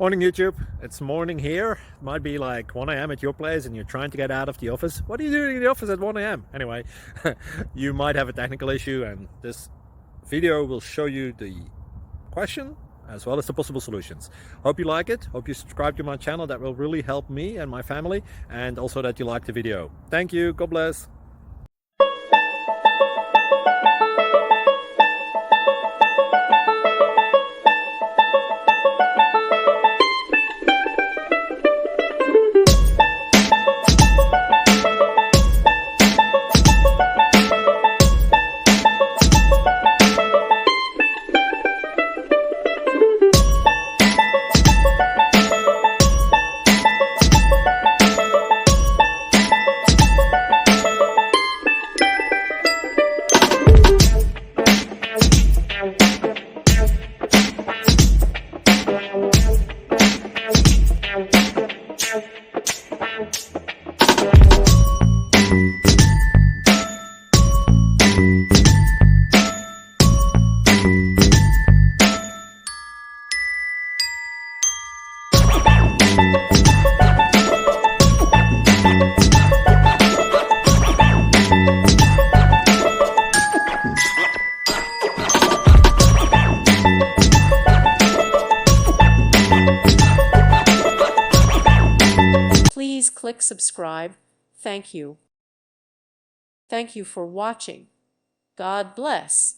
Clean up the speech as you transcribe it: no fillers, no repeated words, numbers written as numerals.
Morning YouTube, it's morning here. It might be like 1 a.m. at your place and you're trying to get out of the office. What are you doing in the office at 1 a.m? Anyway, you might have a technical issue and this video will show you the question as well as the possible solutions. Hope you like it, hope you subscribe to my channel. That will really help me and my family, and also that you like the video. Thank you, God bless. Please click subscribe. Thank you. Thank you for watching. God bless.